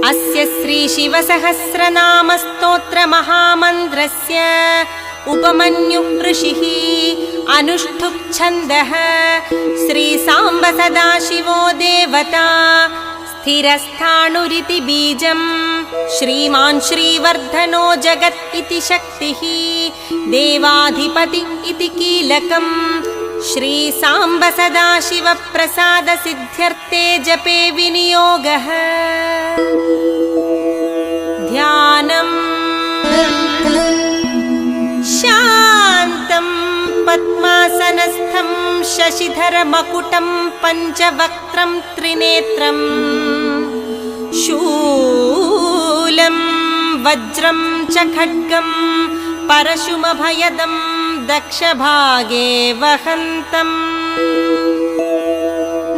अस्य श्री शिवसहस्रनामस्तोत्र महामन्त्रस्य उपमन्यु ऋषिः अनुष्ठुप् छन्दः श्री सांब सदाशिवो देवता स्थिरस्थाणुरिति बीजं श्रीमान् श्रीवर्धनो जगत् इति शक्तिः देवाधिपति इति कीलकम् श्री सांब सदाशिव प्रसाद सिद्ध्यर्थे जपे विनियोगः ध्यानम् शान्तं पद्मासनस्थं शशिधर मकुटं पञ्चवक्त्रं त्रिनेत्रं शूलं वज्रं च खड्गं परशुमभयदं दक्षभागे वहन्तम्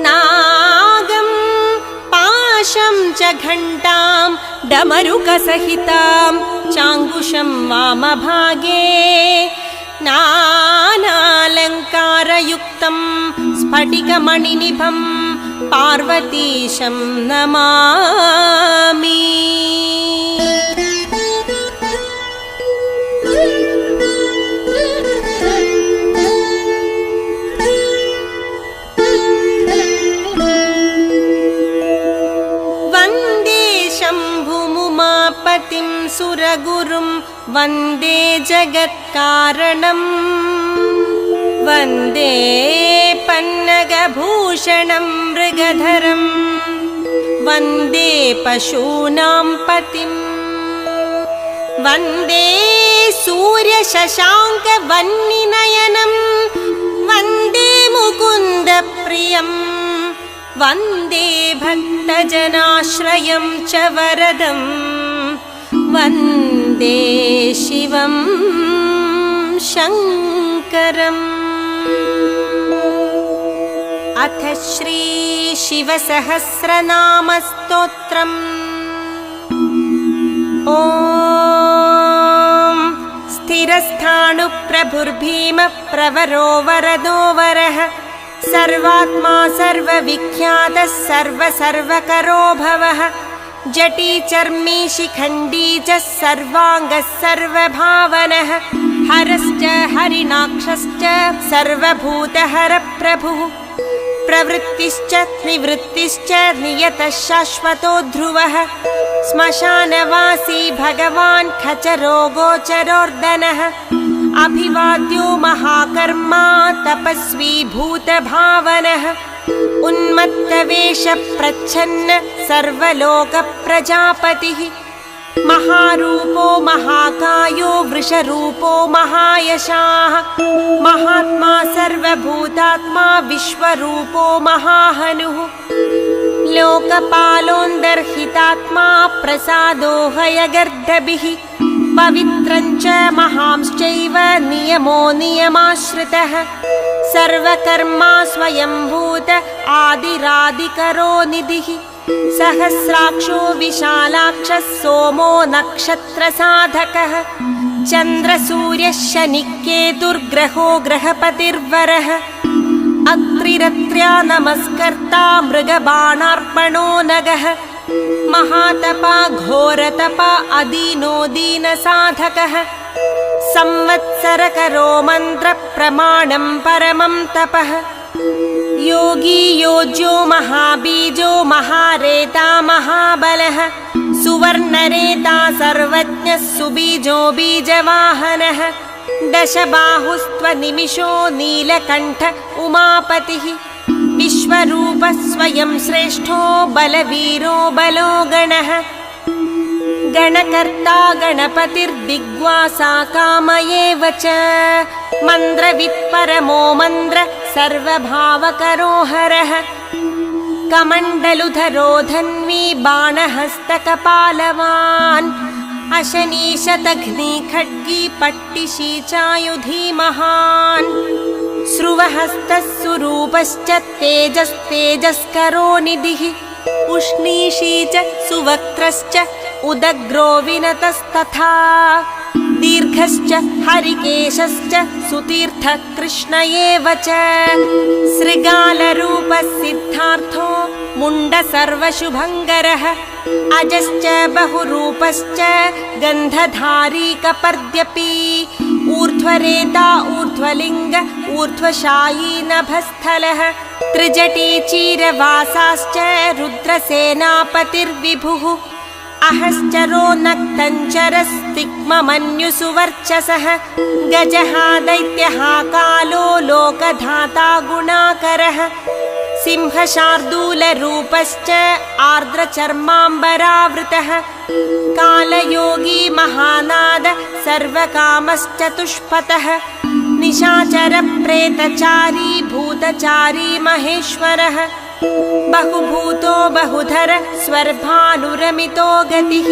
नागं पाशं च घण्टां डमरुकसहितां चाङ्गुशं वामभागे नानालङ्कारयुक्तं स्फटिकमणिनिभं पार्वतीशं नमामि। शम्भुमुमापतिं सुरगुरुं वन्दे जगत्कारणं वन्दे पन्नगभूषणं मृगधरं वन्दे पशूनां पतिं वन्दे सूर्यशशाङ्कवह्निनयनं वन्दे मुकुन्दप्रियं वन्दे भक्तजनाश्रयं च वरदं वन्दे शिवं शङ्करम्। अथ श्री शिवसहस्रनामस्तोत्रम्। ॐ स्थिरस्थाणुप्रभुर्भीम प्रवरो वरदो वरः सर्वात्मा सर्वविख्यातः सर्वकरो भवः जटी चर्मी शिखण्डी च सर्वाङ्गः सर्वभावनः हरश्च हरिणाक्षश्च सर्वभूतहरप्रभुः प्रवृत्तिश्च निवृत्तिश्च नियतः शाश्वतो ध्रुवः श्मशानवासी भगवान् खचरो गोचरोर्दनः अभिवाद्यो महाकर्मा तपस्वी भूतभावनः उन्मत्तवेषप्रच्छन्न सर्वलोकप्रजापतिः महारूपो महाकायो वृषरूपो महायशाः महात्मा सर्वभूतात्मा विश्वरूपो महाहनुः लोकपालोन्दर्हितात्मा प्रसादो हयगर्दभिः पवित्रञ्च महांश्चैव नियमो नियमाश्रितः सर्वकर्मा स्वयंभूत आदिरादिकरो निधिः सहस्राक्षो विशालाक्षः सोमो नक्षत्रसाधकः चन्द्रसूर्यः शनिकेतुर्ग्रहो ग्रहपतिर्वरः अत्रिरत्र्या नमस्कर्ता मृगबाणार्पणो नगः महातपा घोरतपा अदीनो दीनसाधकः संवत्सरकरो मन्त्रप्रमाणं परमं तपः योगी योज्यो महाबीजो महारेता महाबलः सुवर्णरेता सर्वज्ञः सुबीजो बीजवाहनः दशबाहुस्त्वनिमिषो नीलकण्ठ उमापतिः विश्वरूपः स्वयं श्रेष्ठो बलवीरो बलो गणः गणकर्ता गणपतिर्दिग्वासा काम एव च मन्द्रवित्परमो मन्द्र सर्वभावकरो हरः कमण्डलुधरो धन्वी बाणहस्तकपालवान् अशनीशतघ्नी खड्गी पट्टिशीचायुधी महान् श्रुवहस्तः सुरूपश्च तेजस्तेजस्करो निधिः उष्णीषी च सुवक्त्रश्च उदग्रो विनतस्तथा दीर्घश्च हरिकेशश्च सुतीर्थः कृष्ण एव च शृगाल सिद्धार्थो मुण्ड सर्वशुभङ्करः अजश्च बहुरूपश्च गन्धधारी कपर्द्यपि ऊर्ध्वरेता ऊर्ध्वलिङ्ग ऊर्ध्वशायी नभस्थलः त्रिजटी चीरवासाश्च रुद्रसेनापतिर्विभुः अहश्चरो नक्तञ्चरस्तिग्ममन्युसुवर्चसः गजः दैत्यः कालो लोकधाता गुणाकरः सिंहशार्दूलरूपश्च आर्द्रचर्माम्बरावृतः कालयोगी महानाद सर्वकामश्चतुष्पथः निशाचरप्रेतचारी भूतचारी महेश्वरः बहुभूतो बहुधर स्वर्भानुरमितो गतिः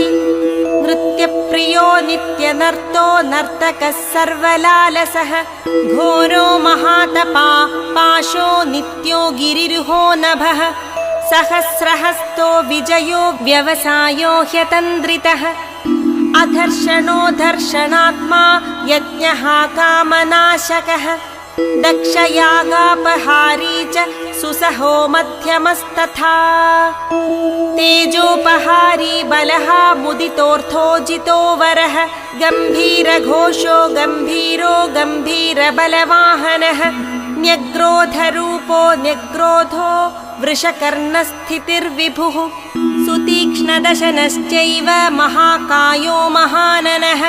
नृत्यप्रियो नित्यनर्तो नर्तकः सर्वलालसः घोरो महातपा पाशो नित्यो गिरिरुहो नभः सहस्रहस्तो विजयो व्यवसायो ह्यतन्द्रितः अधर्षणो दर्शनात्मा यज्ञः कामनाशकः दक्षयागापहारी च सुसहो मध्यमस्तथा तेजोपहारी बलः मुदितोऽर्थो जितो वरः गम्भीरघोषो गम्भीरो गम्भीरबलवाहनः न्यग्रोधरूपो न्यग्रोधो वृषकर्णस्थितिर्विभुः सुतीक्ष्णदशनश्चैव महाकायो महाननः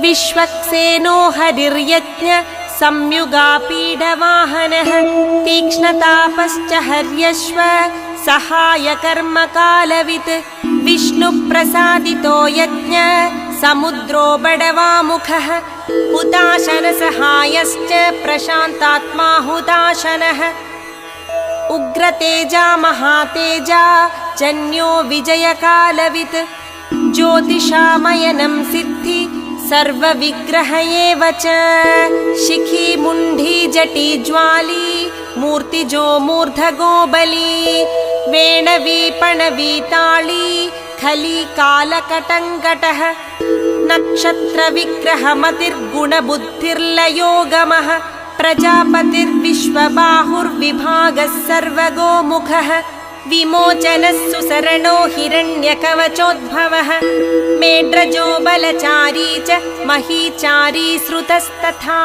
विश्वक्सेनो हरिर्यज्ञ संयुगापीडवाहनः तीक्ष्णतापश्च हर्यश्व सहायकर्मकालवित् विष्णुप्रसादितो यज्ञ समुद्रो बडवामुखः हुताशनसहायश्च प्रशान्तात्मा हुताशनः उग्रतेजा महातेजा जन्यो विजयकालवित् ज्योतिषामयनं सिद्धि सर्वविग्रह एव च शिखी मुण्डी जटी ज्वाली मूर्तिजो मूर्धगो बली वेणवीपणवीताळी खली कालकटङ्कटः नक्षत्रविग्रहमतिर्गुणबुद्धिर्लयोगमः प्रजापतिर्विश्वबाहुर्विभागः सर्वगोमुखः विमोचनः सुसरणो हिरण्यकवचोद्भवः मेढ्रजो बलचारी च महीचारी श्रुतस्तथा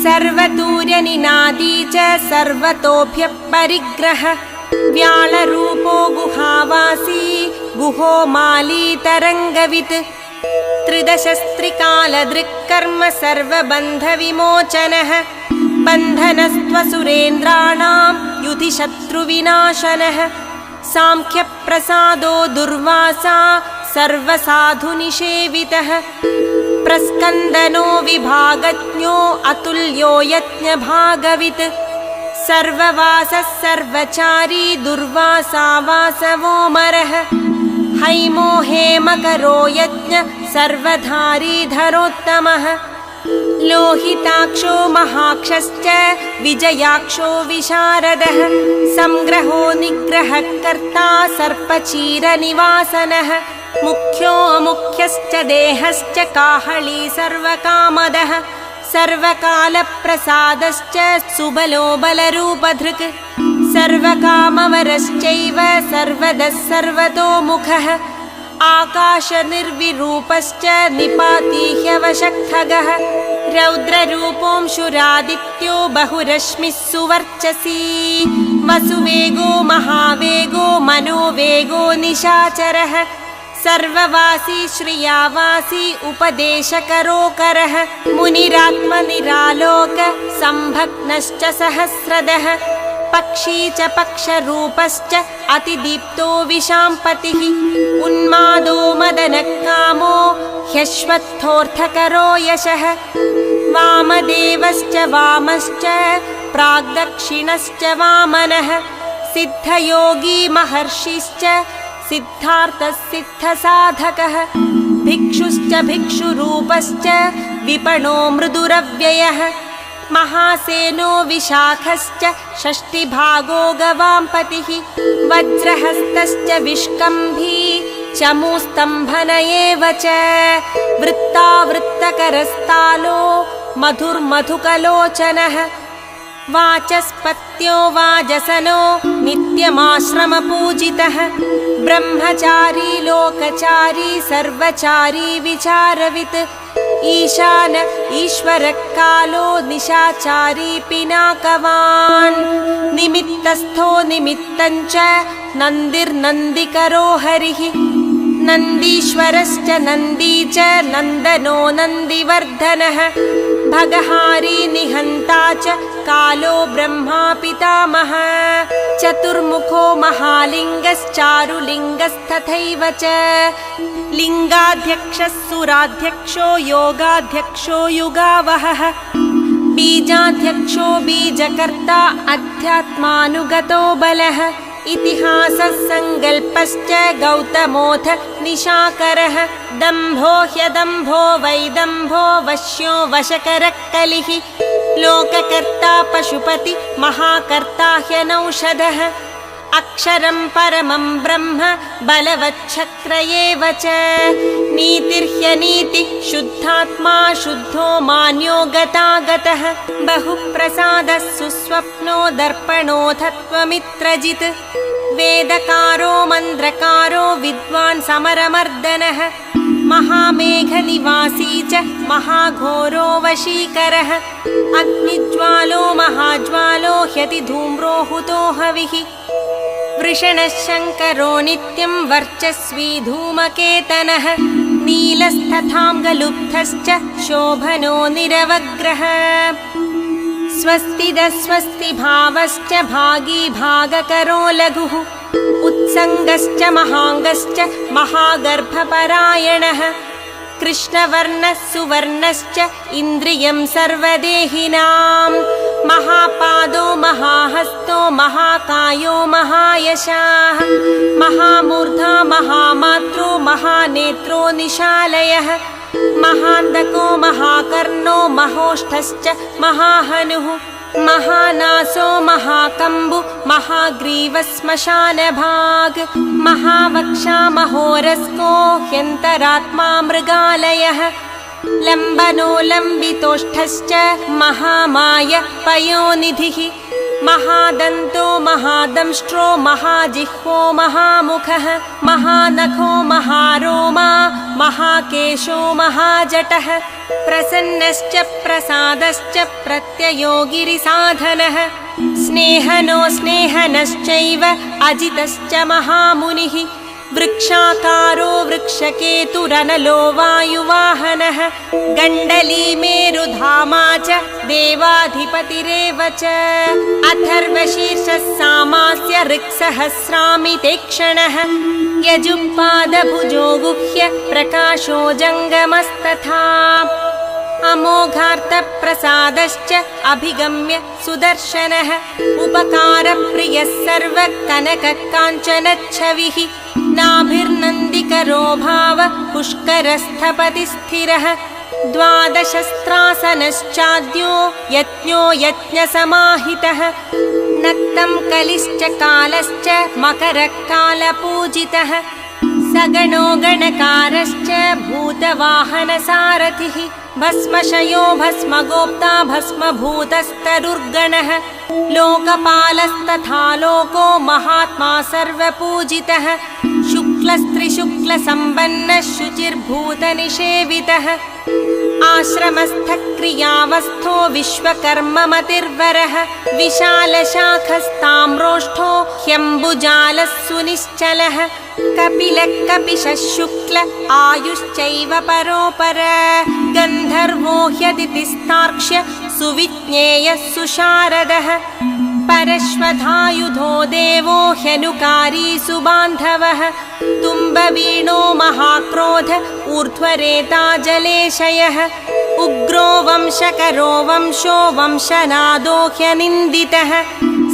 सर्वतूर्यनिनादी च सर्वतोभ्यः परिग्रह व्याळरूपो गुहावासी गुहो माली तरङ्गवित् त्रिदशस्त्रिकालदृक्कर्म सर्वबन्धविमोचनः बन्धनस्त्वसुरेन्द्राणां युधि शत्रुविनाशनः सांख्यप्रसादो दुर्वासा सर्वसाधुनिषेवितः प्रस्कन्दनो विभागज्ञो अतुल्यो यज्ञभागवित् सर्ववासः सर्वचारी दुर्वासा वासवोमरः हैमो हेमकरो यज्ञ सर्वधारी धरोत्तमः लोहिताक्षो महाक्षश्च विजयाक्षो विशारदः संग्रहो निग्रहकर्ता सर्पचीरनिवासनः मुख्यो अमुख्यश्च देहश्च काहळी सर्वकामदः सर्वकालप्रसादश्च सुबलो बलरूपधृक् सर्वकामवरश्चैव सर्वदः सर्वतोमुखः आकाशनिर्विरूपश्च निपातीह्यवशखगः रौद्ररूपोऽंशुरादित्यो बहुरश्मिः सुवर्चसी वसुवेगो महावेगो मनोवेगो निशाचरः सर्ववासी श्रियावासी उपदेशकरोकरः मुनिरात्मनिरालोक सम्भग्नश्च सहस्रदः पक्षी च पक्षरूपश्च अतिदीप्तो विशाम्पतिः उन्मादो मदनकामो ह्यश्वत्थोऽर्थकरो यशः वामदेवश्च वामश्च प्राग्दक्षिणश्च वामनः सिद्धयोगी महर्षिश्च सिद्धार्थः सिद्धसाधकः भिक्षुश्च भिक्षुरूपश्च विपणो मृदुरव्ययः महासेनो विशाखश्च षष्टिभागो गवाम्पतिः वज्रहस्तश्च विष्कम्भी चमूस्तम्भन एव च वृत्तावृत्तकरस्तालो मधुर्मधुकलोचनः वाचस्पत्यो वाजसनो नित्यमाश्रमपूजितः ब्रह्मचारी लोकचारी सर्वचारी विचारवित् ईशान ईश्वरकालो निशाचारी पिनाकवान् निमित्तस्थो निमित्तञ्च नन्दिर्नन्दिकरो हरिः नन्दीश्वरश्च नन्दी च नन्दनो नन्दिवर्धनः भगहारी निहन्ता च कालो ब्रह्मा पितामहः चतुर्मुखो महालिङ्गश्चारुलिङ्गस्तथैव च लिङ्गाध्यक्षः सुराध्यक्षो योगाध्यक्षो युगावहः बीजाध्यक्षो बीजकर्ता अध्यात्मानुगतो बलः इतिहासः सङ्कल्पश्च गौतमोऽथ निशाकरः दम्भो ह्यदम्भो वैदम्भो वश्यो वशकरः कलिः लोककर्ता पशुपति महाकर्ता ह्यनौषधः अक्षरं परमं ब्रह्म बलवच्छक्र एव च नीतिर्ह्यनीति शुद्धात्मा शुद्धो मान्यो गतागतः बहुप्रसादः सुस्वप्नो दर्पणोऽथत्वमित्रजित् वेदकारो मन्द्रकारो विद्वान् समरमर्दनः महामेघनिवासी च महाघोरो वशीकरः अग्निज्वालो महाज्वालो ह्यतिधूम्रो हुतो हविः वृषणः शङ्करो नित्यं वर्चस्वी धूमकेतनः नीलस्तथाङ्गलुब्धश्च शोभनो निरवग्रहः स्वस्तिदस्वस्ति भावश्च भागी भागकरो लघुः उत्सङ्गश्च महाङ्गश्च महागर्भपरायणः कृष्णवर्णः सुवर्णश्च इन्द्रियं सर्वदेहिनां महापादो महाहस्तो महाकायो महायशाः महामूर्धा महामात्रो महानेत्रो निशालयः महान्दको महाकर्णो महोष्ठश्च महाहनुः महानासो महाकम्बु महाग्रीवश्मशानभाग महावक्षा महोरस्को ह्यन्तरात्मा मृगालयः लम्बनो लम्बितोष्ठश्च महामाय पयोनिधिः महादन्तो महादंष्ट्रो महाजिह्वो महामुखः महानखो महारोमा महाकेशो महाजटः प्रसन्नश्च प्रसादश्च प्रत्ययो गिरिसाधनः स्नेहनो स्नेहनश्चैव अजितश्च महामुनिः वृक्षाकारो वृक्षकेतुरनलो वायुवाहनः गण्डलीमेरुधामा च देवाधिपतिरेव च अथर्वशीर्षः सामास्य ऋक्सहस्रामितेक्षणः यजुःपादभुजो गुह्य प्रकाशो जङ्गमस्तथा अमोघार्थप्रसादश्च अभिगम्य सुदर्शनः उपकारप्रियः सर्वकनककाञ्चनच्छविः नाभिर्नन्दिकरो भाव पुष्करस्थपति स्थिरः द्वादशस्त्रासनश्चाद्यो यज्ञो यज्ञसमाहितः नक्तं कलिश्च कालश्च मकरकालपूजितः सगणो गणकारश्च भूतवाहनसारथिः भस्मशयो भस्मगोप्ता भस्मभूतस्तरुर्गणः लोकपालस्तथा लोको महात्मा सर्वपूजितः शुक्लस्त्रिशुक्लसम्पन्नः शुचिर्भूतनिषेवितः आश्रमस्थक्रियावस्थो विश्वकर्ममतिर्वरः विशालशाखस्ताम्रोष्ठो ह्यम्बुजालः सुनिश्चलः कपिलः कपिशः शुक्ल आयुश्चैव परोपर गन्धर्वो ह्यदितिस्तार्क्ष्य सुविज्ञेयः सुशारदः परश्वधायुधो देवो ह्यनुकारी सुबान्धवः तुम्बवीणो महाक्रोध ऊर्ध्वरेता जलेशयः उग्रो वंशकरो वंशो वंशनादो ह्यनिन्दितः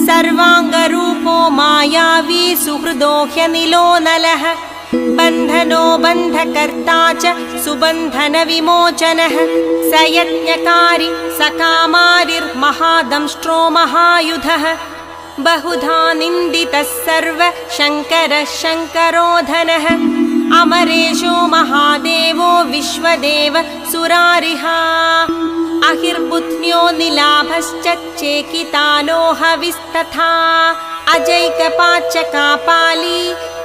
सर्वाङ्गरूपो मायावी सुहृदो ह्यनिलो नलः बन्धनो बन्धकर्ता च सुबन्धनविमोचनः स यज्ञकारी सकामारिर्महादंष्ट्रो महायुधः बहुधा निन्दितः सर्व शङ्करः शङ्करोधनः अमरेशो महादेवो विश्वदेव सुरारिः अहिर्बुध्न्यो निलाभश्च चेकितानो हविस्तथा अजैकपाच्चकापाली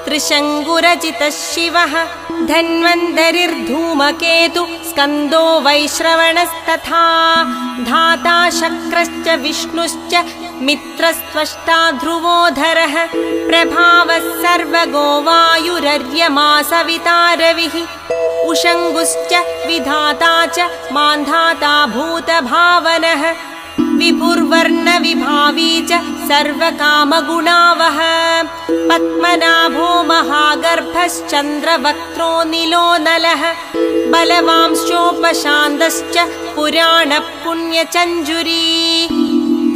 त्रिशङ्गुरजितः शिवः धन्वन्तरिर्धूमकेतु स्कन्दो वैश्रवणस्तथा धाता शक्रश्च विष्णुश्च मित्रस्त्वष्टा ध्रुवोधरः प्रभावः सर्वगो वायुरर्यमा सविता रविः उषङ्गुश्च विधाता च मान्धाता भूतभावनः विभुर्वर्णविभावी च सर्वकामगुणावः पद्मनाभो महागर्भश्चन्द्रवक्त्रो नीलो नलः बलवांश्चोपशान्तश्च पुराणपुण्यचञ्जुरी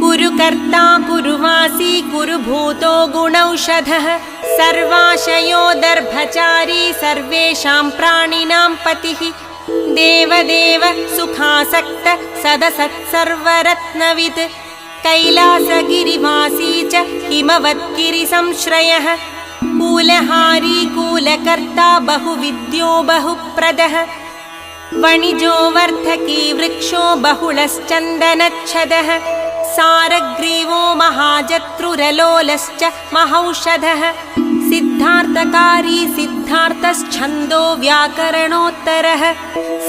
कुरुकर्ता कुरुवासी कुरुभूतो गुणौषधः सर्वाशयो दर्भचारी सर्वेषां प्राणिनां पतिः देवदेव सुखासक्त सदसत्सर्वरत्नवित् कैलासगिरिवासी च हिमवद्गिरिसंश्रयः कूलहारी कूलकर्ता बहुविद्यो बहुप्रदः वणिजो वर्धकी वृक्षो बहुलश्चन्दनच्छदः सारग्रीवो महाजत्रुरलोलश्च महौषधः सिद्धार्थकारी सिद्धार्थश्छन्दो व्याकरणोत्तरः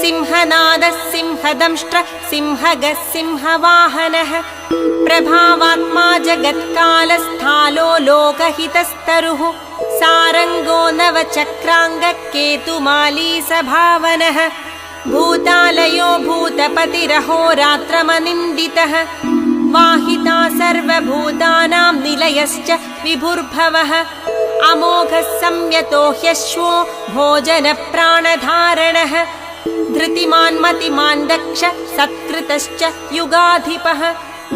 सिंहनादः सिंहदंष्ट्र सिंहगः सिंहवाहनः प्रभावात्मा जगत्कालस्थालो लोकहितस्तरुः सारङ्गो नवचक्राङ्गकेतुमाली सभावनः भूतालयो भूतपतिरहोरात्रमनिन्दितः वाहिता सर्वभूतानां निलयश्च विभुर्भवः अमोघः संयतो ह्यश्वो भोजनप्राणधारणः धृतिमान् मतिमान् दक्ष सत्कृतश्च युगाधिपः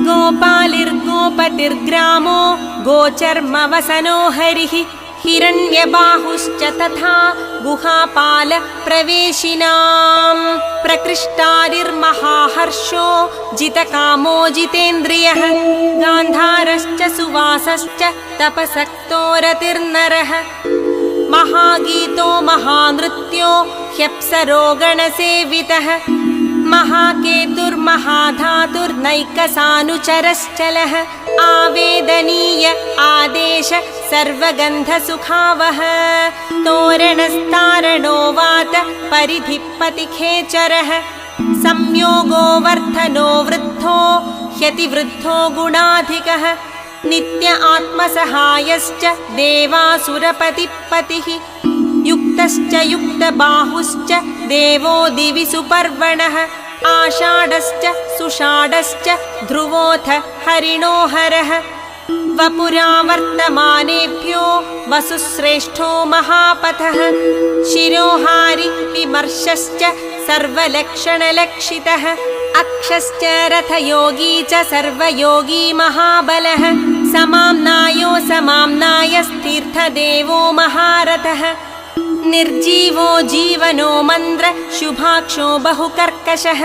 गोपालिर्गोपतिर्ग्रामो गोचर्मवसनो हरिः हिरण्यबाहुश्च तथा गुहापाल प्रवेशिनाम् प्रकृष्टारिर्महाहर्षो जितकामो जितेन्द्रियः गान्धारश्च सुवासश्च तपसक्तो रतिर्नरः महागीतो महानृत्यो ह्यप्सरो गणसेवितः महाकेतुर्महाधातुर्नैकसानुचरश्चलः आवेदनीय आदेश सर्वगन्धसुखावः तोरणस्तारणो वात परिधिपतिखेचरः संयोगो वर्धनो वृद्धो ह्यतिवृद्धो गुणाधिकः नित्य आत्मसहायश्च देवासुरपतिपतिः युक्तश्च युक्तबाहुश्च देवो दिवि सुपर्वणः आषाढश्च सुषाढश्च ध्रुवोऽथ हरिणो हरः वपुरावर्तमानेभ्यो वसुश्रेष्ठो महापथः शिरोहारि विमर्शश्च सर्वलक्षणलक्षितः अक्षश्च रथयोगी च सर्वयोगी महाबलः समाम्नायो समाम्नायस्तीर्थदेवो महारथः निर्जीवो जीवनो मन्द्र शुभाक्षो बहुकर्कशः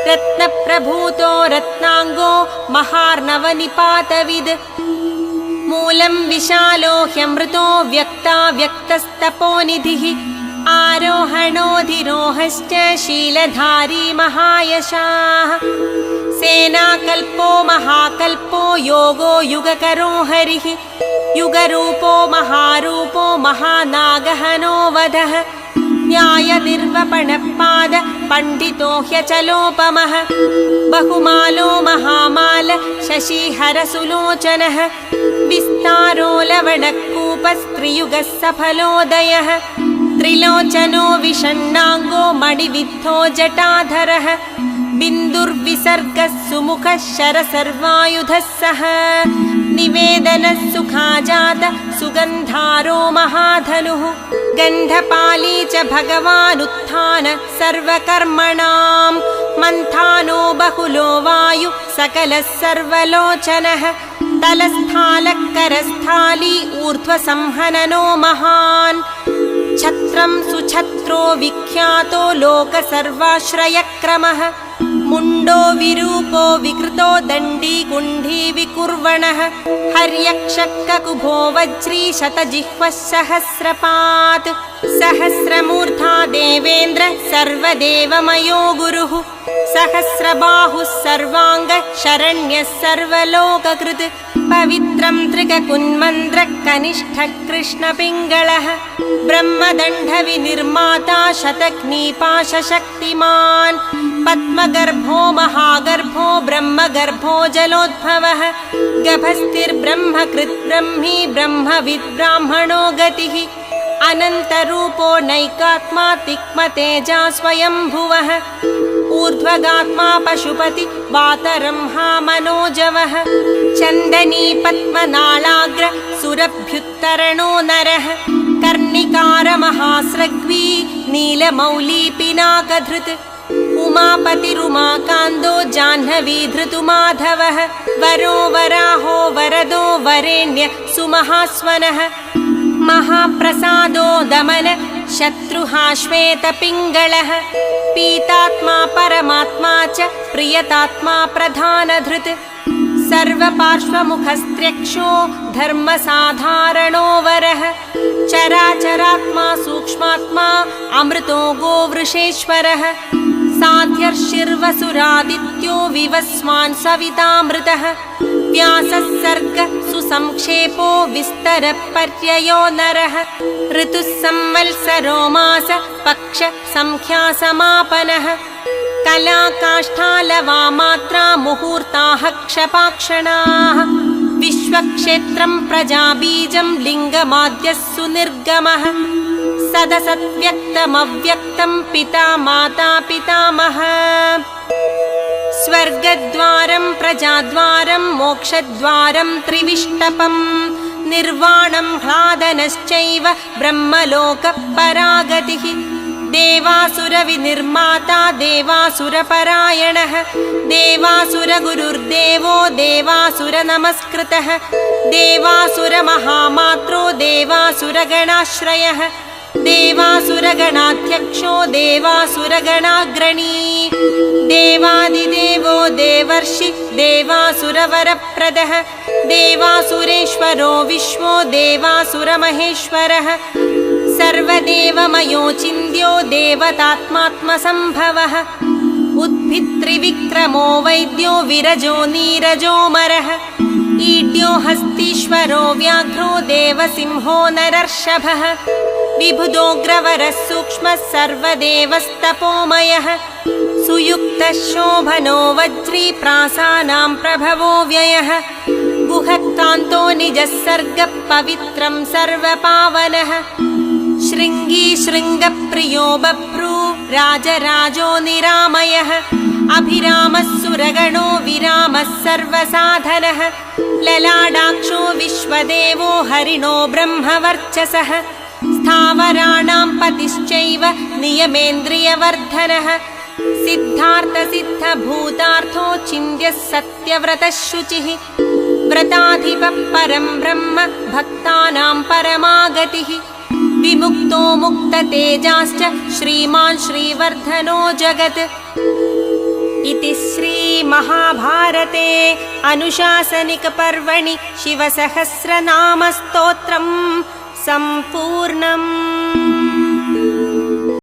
रत्नप्रभूतो रत्नाङ्गो महार्णवनिपातविद् मूलं विशालो ह्यमृतो व्यक्ता व्यक्तस्तपोनिधिः आरोहणोधिरोहश्च शीलधारी महायशाः सेनाकल्पो महाकल्पो योगो युगकरो हरिः युगरूपो महारूपो महानागहनो वधः न्यायनिर्वपणपाद पण्डितो ह्यचलोपमः बहुमालो महामाल शशिहरसुलोचनः विस्तारो लवणकूपस्त्रियुगः सफलोदयः त्रिलोचनो विषण्णाङ्गो मणिविद्धो जटाधरः बिन्दुर्विसर्गः सुमुखः शरसर्वायुधः सः निवेदनः सुखाजात सुगन्धारो महाधनुः गन्धपाली च भगवानुत्थान सर्वकर्मणां मन्थानो बहुलो वायु सकलः सर्वलोचनः तलस्थालकरस्थाली ऊर्ध्वसंहननो महान् छत्रं सुछत्रो विख्यातो लोकसर्वाश्रयक्रमः मुण्डो विरूपो विकृतो दण्डी कुण्डी विकुर्वणः हर्यक्षककुभो वज्री शतजिह्वः सहस्रपात् सहस्रमूर्धा देवेन्द्र सर्वदेवमयो गुरुः सहस्रबाहुः सर्वाङ्ग शरण्यः सर्वलोककृत् पवित्रं त्रिककुन्मन्त्रः कनिष्ठः कृष्णपिङ्गलः ब्रह्मदण्डविनिर्माता शतघ्नीपाशशक्तिमान् पद्मगर्भो महागर्भो ब्रह्मगर्भो जलोद्भवः गभस्तिर्ब्रह्मकृत् ब्रह्मी ब्रह्मविद् ब्राह्मणो गतिः अनन्तरूपो नैकात्मा तिक्मतेजा स्वयंभुवः ऊर्ध्वगात्मा पशुपति वातरंहा मनोजवः चन्दनी पद्मनालाग्र सुरभ्युत्तरणो नरः कर्णिकार महास्रग्वी नीलमौली पिनाकधृत् उमापतिरुमाकान्दो जाह्नवी धृतुमाधवः वरो वराहो वरदो वरेण्य सुमहास्वनः महाप्रसादो दमन शत्रुहा श्वेतपिङ्गलः पीतात्मा परमात्मा च प्रियतात्मा प्रधानधृत् सर्वपार्श्वमुखस्त्र्यक्षो धर्मसाधारणो वरः चराचरात्मा सूक्ष्मात्मा अमृतो गोवृषेश्वरः साध्यर्षिर्वसुरादित्यो विवस्वान् सवितामृतः व्यासः सर्ग सुसंक्षेपो विस्तरपर्ययो नरः ऋतुः संवत्सरो मास पक्ष संख्यासमापनः कलाकाष्ठालवामात्रा मुहूर्ताः क्षपाक्षणाः विश्वक्षेत्रं प्रजाबीजं लिङ्गमाद्यः सुनिर्गमः सदसद्व्यक्तमव्यक्तं पिता माता पितामहः स्वर्गद्वारं प्रजाद्वारं मोक्षद्वारं त्रिविष्टपं निर्वाणं ह्लादनश्चैव ब्रह्मलोकः परागतिः देवासुरविनिर्माता देवासुरपरायणः देवासुरगुरुर्देवो देवासुरनमस्कृतः देवासुरमहामात्रो देवासुरगणाश्रयः देवासुरगणाध्यक्षो देवासुरगणाग्रणी देवादिदेवो देवर्षि देवासुरवरप्रदः देवासुरेश्वरो विश्वो देवासुरमहेश्वरः सर्वदेवमयो चिन्त्यो देवतात्मात्मसम्भवः उद्भित्रिविक्रमो वैद्यो विरजो नीरजोमरः ईड्यो हस्तीश्वरो व्याघ्रो देवसिंहो नरर्षभः विबुधोग्रवरः सूक्ष्मः सर्वदेवस्तपोमयः सुयुक्तः शोभनो वज्री प्रासानां प्रभवो व्ययः गुहः कान्तो निजः सर्गः पवित्रं सर्वपावनः शृङ्गी शृङ्गप्रियो बभ्रू राजराजो निरामयः अभिरामः सुरगणो विरामः सर्वसाधनः ललाडाक्षो विश्वदेवो हरिणो ब्रह्मवर्चसः स्थावराणां पतिश्चैव नियमेन्द्रियवर्धनः सिद्धार्थसिद्धभूतार्थो चिन्त्यः सत्यव्रतः शुचिः व्रताधिपः परं ब्रह्म भक्तानां परमागतिः विमुक्तो मुक्ततेजाश्च श्रीमान् श्रीवर्धनो जगत् इति श्रीमहाभारते अनुशासनिकपर्वणि शिवसहस्रनामस्तोत्रम् सम्पूर्णम्।